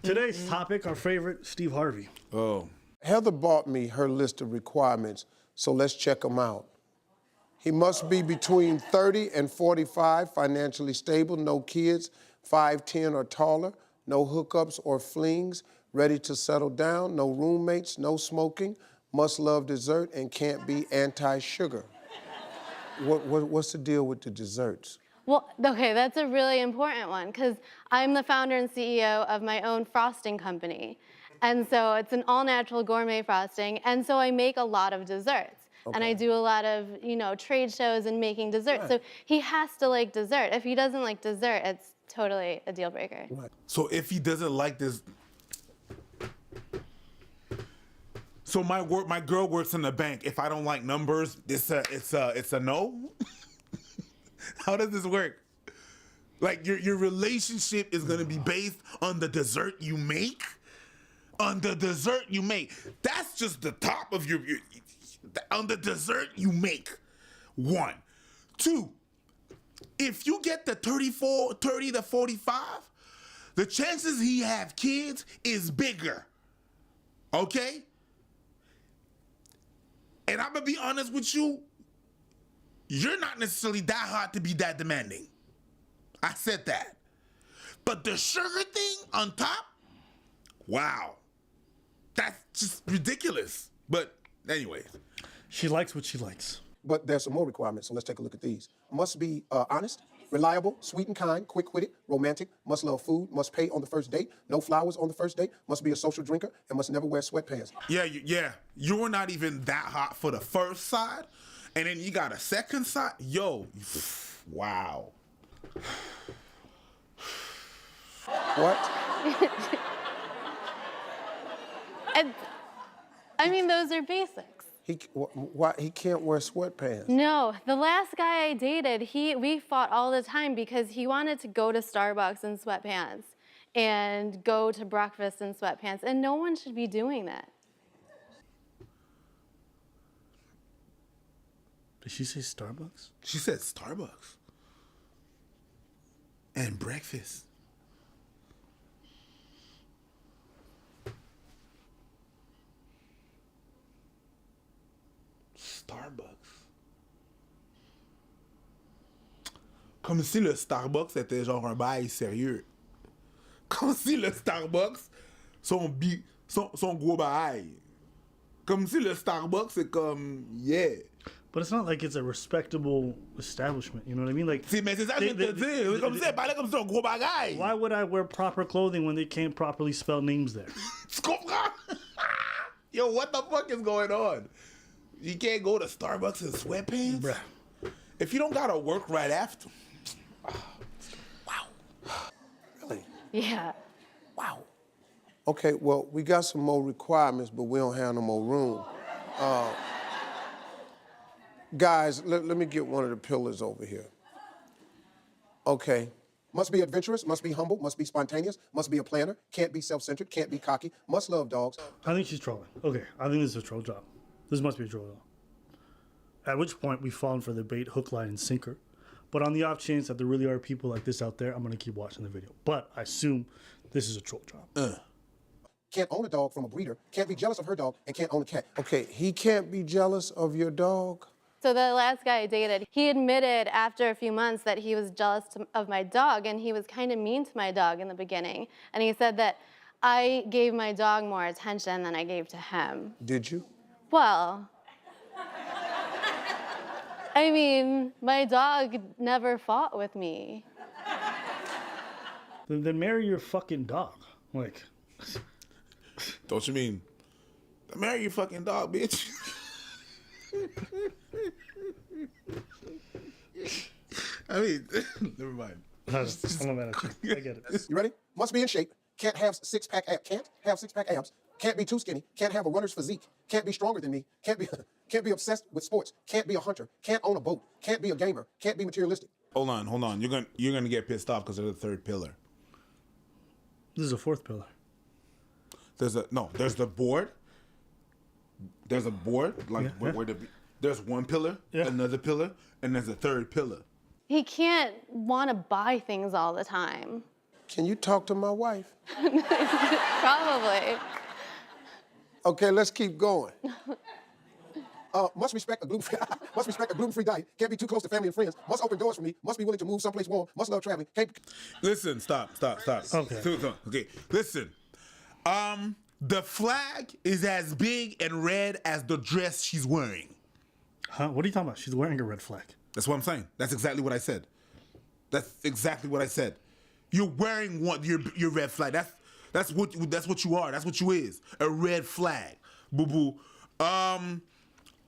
Today's topic, our favorite, Steve Harvey. Oh. Heather bought me her list of requirements, so let's check them out. He must be between 30 and 45, financially stable, no kids, 5'10" or taller, no hookups or flings, ready to settle down, no roommates, no smoking, must love dessert, and can't be anti-sugar. What's the deal with the desserts? Well, okay, that's a really important one because I'm the founder and CEO of my own frosting company. And so it's an all-natural gourmet frosting, and so I make a lot of desserts. Okay. And I do a lot of, trade shows and making desserts. Right. So he has to like dessert. If he doesn't like dessert, it's totally a deal breaker. Right. So if he doesn't like this, so my girl works in the bank. If I don't like numbers, it's a no. How does this work? Like your relationship is gonna be based on the dessert you make. On the dessert you make. That's just the top of your on the dessert you make. 1. 2, if you get the 30 to 45, the chances he have kids is bigger. Okay? And I'm gonna be honest with you, you're not necessarily that hot to be that demanding. I said that. But the sugar thing on top, wow. That's just ridiculous. But anyways. She likes what she likes. But there's some more requirements, so let's take a look at these. Must be honest, reliable, sweet and kind, quick-witted, romantic, must love food, must pay on the first date, no flowers on the first date, must be a social drinker, and must never wear sweatpants. Yeah. You were not even that hot for the first side, and then you got a second side? Yo, wow. What? Those are basics. He can't wear sweatpants? No, the last guy I dated, we fought all the time because he wanted to go to Starbucks in sweatpants and go to breakfast in sweatpants, and no one should be doing that. Did she say Starbucks? She said Starbucks. And breakfast. Starbucks. Comme si le Starbucks était genre un bail sérieux. Comme si le Starbucks, son gros bail. Comme si le Starbucks, c'est comme, yeah. But it's not like it's a respectable establishment, you know what I mean? Like, mais c'est ça que je te dis. Comme si elle parlait comme si c'est un gros bagaille. Why would I wear proper clothing when they can't properly spell names there? Tu comprends? Yo, what the fuck is going on? You can't go to Starbucks in sweatpants? Bruh. If you don't gotta work right after. Wow. Really? Yeah. Wow. Okay, well, we got some more requirements, but we don't have no more room. Guys, let me get one of the pillars over here. Okay. Must be adventurous, must be humble, must be spontaneous, must be a planner, can't be self-centered, can't be cocky, must love dogs. I think she's trolling. Okay, I think this is a troll job. This must be a troll job. At which point we've fallen for the bait, hook, line, and sinker. But on the off chance that there really are people like this out there, I'm going to keep watching the video. But I assume this is a troll job. Can't own a dog from a breeder, can't be jealous of her dog, and can't own a cat. Okay, he can't be jealous of your dog? So the last guy I dated, he admitted after a few months that he was jealous of my dog, and he was kind of mean to my dog in the beginning. And he said that I gave my dog more attention than I gave to him. Did you? Well, my dog never fought with me. Then marry your fucking dog. Like. Don't you mean, marry your fucking dog, bitch? Never mind. I'm not mad at you. I get it. You ready? Must be in shape, can't have six-pack abs, can't be too skinny, can't have a runner's physique, can't be stronger than me, can't be obsessed with sports, can't be a hunter, can't own a boat, can't be a gamer, can't be materialistic. Hold on. You're gonna get pissed off because they're the third pillar. This is a fourth pillar. There's the board. There's a board, like where there's one pillar, another pillar, and there's a third pillar. He can't want to buy things all the time. Can you talk to my wife? Probably. Okay, let's keep going. Must respect a gluten-free diet. Can't be too close to family and friends. Must open doors for me. Must be willing to move someplace warm. Must love traveling. Can't. Listen, stop. Okay. Okay, listen. The flag is as big and red as the dress she's wearing. Huh? What are you talking about? She's wearing a red flag. That's what I'm saying. That's exactly what I said. You're wearing your red flag. That's what you are. That's what you is. A red flag. Boo boo.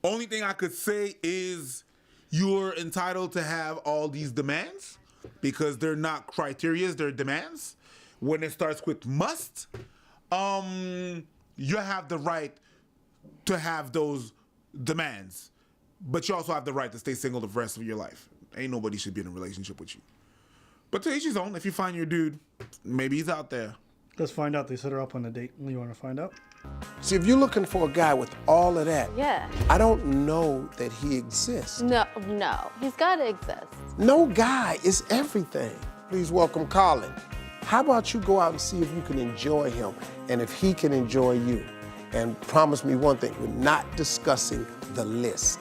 Only thing I could say is you're entitled to have all these demands because they're not criterias, they're demands. When it starts with must, you have the right to have those demands, but you also have the right to stay single the rest of your life. Ain't nobody should be in a relationship with you. But to each his own. If you find your dude, maybe he's out there. Let's find out. They set her up on a date. You want to find out? See, if you're looking for a guy with all of that, Yeah. I don't know that he exists. No. He's got to exist. No guy is everything. Please welcome Colin. How about you go out and see if you can enjoy him and if he can enjoy you? And promise me one thing, we're not discussing the list.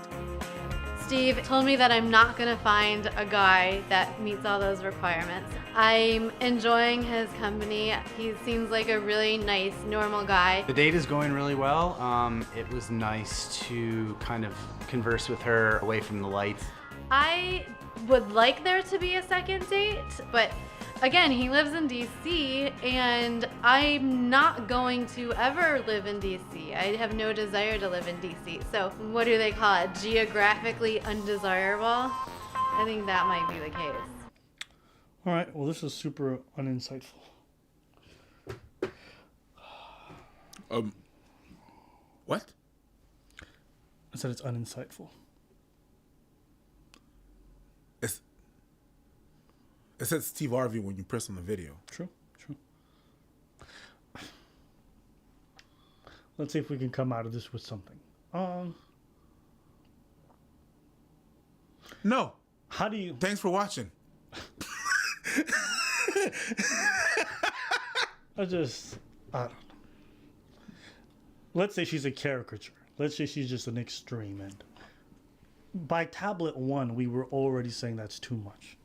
Steve told me that I'm not gonna find a guy that meets all those requirements. I'm enjoying his company. He seems like a really nice, normal guy. The date is going really well. It was nice to kind of converse with her away from the lights. I would like there to be a second date, but again, he lives in DC and I'm not going to ever live in DC. I have no desire to live in DC. So what do they call it? Geographically undesirable? I think that might be the case. All right. Well, this is super uninsightful. What? I said it's uninsightful. It said Steve Harvey when you press on the video. True. Let's see if we can come out of this with something. No. How do you... Thanks for watching. I don't know. Let's say she's a caricature. Let's say she's just an extreme end. By tablet 1, we were already saying that's too much.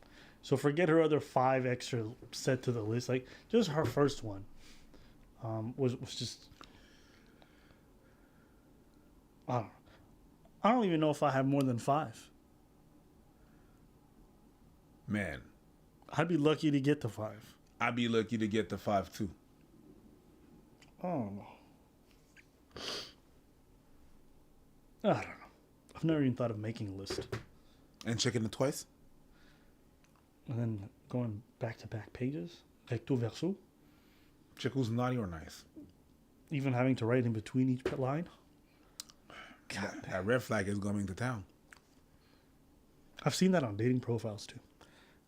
So forget her other 5 extra set to the list. Like, just her first one was just... I don't know. I don't even know if I have more than 5. Man, I'd be lucky to get to 5. I'd be lucky to get to 5 too. I don't know. I don't know. I've never even thought of making a list. And checking it twice? And then going back-to-back pages. Recto verso. Check who's naughty or nice. Even having to write in between each line. God, that red flag is coming to town. I've seen that on dating profiles too.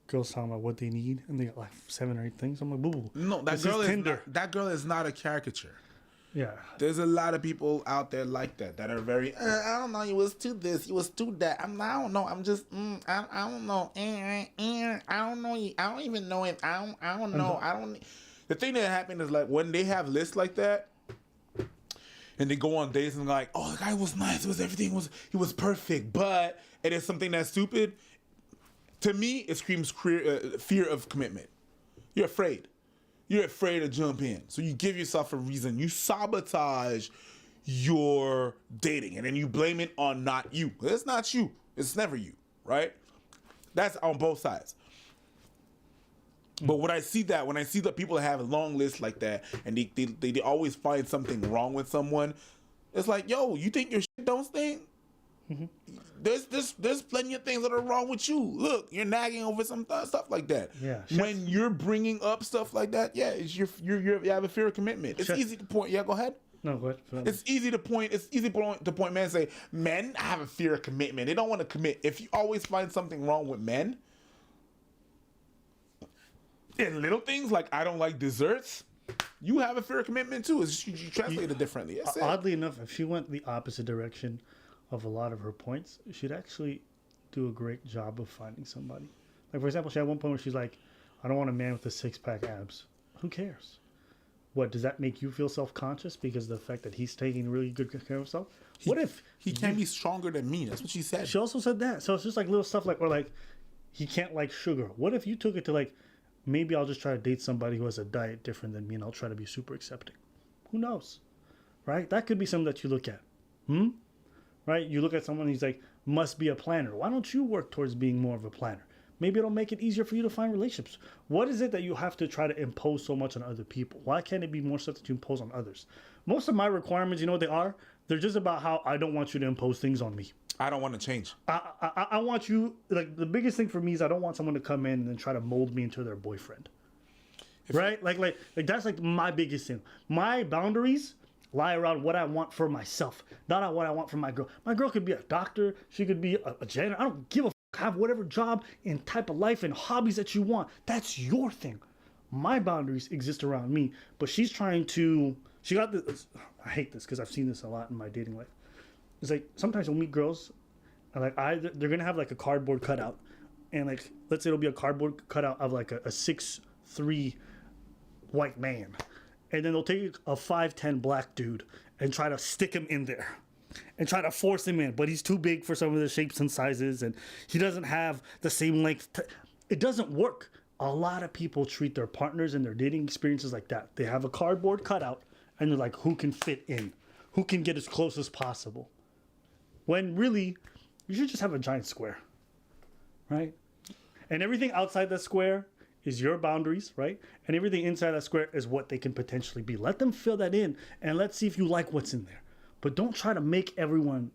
Girls talking about what they need, and they got like 7 or 8 things. I'm like, boo. No, that girl is not a caricature. Yeah. There's a lot of people out there like that are very, I don't know, you was too this, you was too that. I don't know. I'm just, I don't know. I don't know. I don't even know it. I don't know. The thing that happened is like when they have lists like that, and they go on dates and like, oh, the guy was nice. He was perfect. But it is something that's stupid. To me, it screams fear of commitment. You're afraid. You're afraid to jump in. So you give yourself a reason. You sabotage your dating. And then you blame it on not you. It's not you. It's never you, right? That's on both sides. But when I see that people have a long list like that and they always find something wrong with someone, it's like, yo, you think your shit don't stink? Mm-hmm. There's plenty of things that are wrong with you. Look, you're nagging over some stuff like that. Yeah. When you're bringing up stuff like that, yeah, it's you have a fear of commitment. It's easy to point. Yeah, go ahead. No, go ahead. It's easy to point. It's easy to point men and say, men have a fear of commitment. They don't want to commit. If you always find something wrong with men, in little things like I don't like desserts, you have a fear of commitment too. It's just you translate it differently. That's it. Oddly enough, if she went the opposite direction of a lot of her points, she'd actually do a great job of finding somebody. Like, for example, she had one point where she's like, I don't want a man with a 6-pack abs. Who cares? what does that make you feel self-conscious because of the fact that he's taking really good care of himself? What if he can't be stronger than me? That's what she said. she also said that? So it's just like little stuff like, or like, he can't like sugar. What if you took it to like, maybe I'll just try to date somebody who has a diet different than me and I'll try to be super accepting. Who knows? Right? That could be something that you look at. Right? You look at someone who's like, must be a planner. Why don't you work towards being more of a planner? Maybe it'll make it easier for you to find relationships. What is it that you have to try to impose so much on other people? Why can't it be more stuff that you impose on others? Most of my requirements, you know what they are? They're just about how I don't want you to impose things on me. I don't want to change. I want you, like, the biggest thing for me is I don't want someone to come in and then try to mold me into their boyfriend. Right? Like that's like my biggest thing. My boundaries lie around what I want for myself, not what I want for my girl. My girl could be a doctor. She could be a janitor. I don't give a f. Have whatever job and type of life and hobbies that you want. That's your thing. My boundaries exist around me, but she's trying to, she got this, I hate this because I've seen this a lot in my dating life. It's like, sometimes we'll meet girls and like they're going to have like a cardboard cutout, and like, let's say it'll be a cardboard cutout of like a 6'3" white man. And then they'll take a 5'10" black dude and try to stick him in there and try to force him in, but he's too big for some of the shapes and sizes, and he doesn't have the same length. It doesn't work. A lot of people treat their partners and their dating experiences like that. They have a cardboard cutout, and they're like, who can fit in? Who can get as close as possible? When really, you should just have a giant square, right? And everything outside that square is your boundaries, right? And everything inside that square is what they can potentially be. Let them fill that in, and let's see if you like what's in there. But don't try to make everyone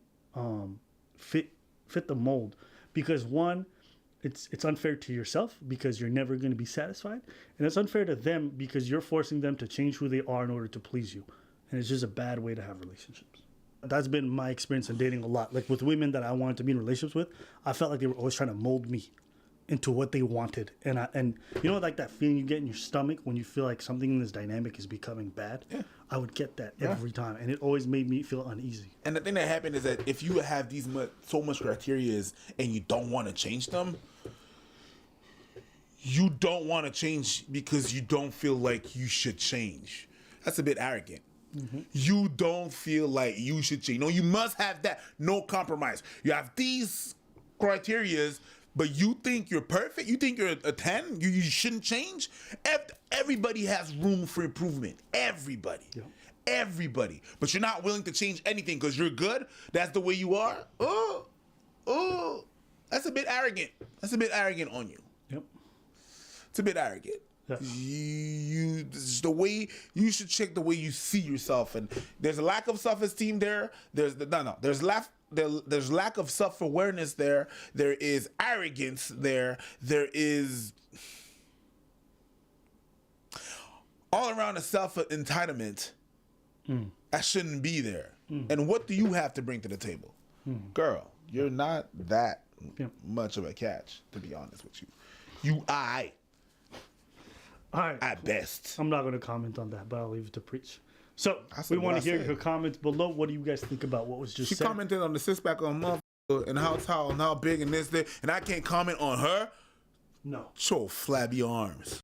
fit the mold, because one, it's unfair to yourself because you're never going to be satisfied, and it's unfair to them because you're forcing them to change who they are in order to please you, and it's just a bad way to have relationships. That's been my experience in dating a lot. Like with women that I wanted to be in relationships with, I felt like they were always trying to mold me into what they wanted, and you know, like that feeling you get in your stomach when you feel like something in this dynamic is becoming bad. Yeah. I would get that every time, and it always made me feel uneasy. And the thing that happened is that if you have so much criteria and you don't want to change them, you don't want to change because you don't feel like you should change. That's a bit arrogant. You don't feel like you should change. No, you must have that. No compromise. You have these criterias, but you think you're perfect? You think you're a 10? You shouldn't change? Everybody has room for improvement. Everybody. Yeah. Everybody. But you're not willing to change anything because you're good? That's the way you are? Oh, that's a bit arrogant. That's a bit arrogant on you. Yep. It's a bit arrogant. Yeah. This is the way you should check the way you see yourself, and there's a lack of self-esteem there. There's lack of self-awareness there. There is arrogance there. There is all around a self-entitlement that shouldn't be there. And what do you have to bring to the table? Girl, you're not that much of a catch, to be honest with you. All right. At best. I'm not going to comment on that, but I'll leave it to preach. So said we what want I to hear said. your comments below. What do you guys think about what was just She said? commented on the six-pack on motherfucker and how tall and how big and this, and I can't comment on her. No. Show flabby arms.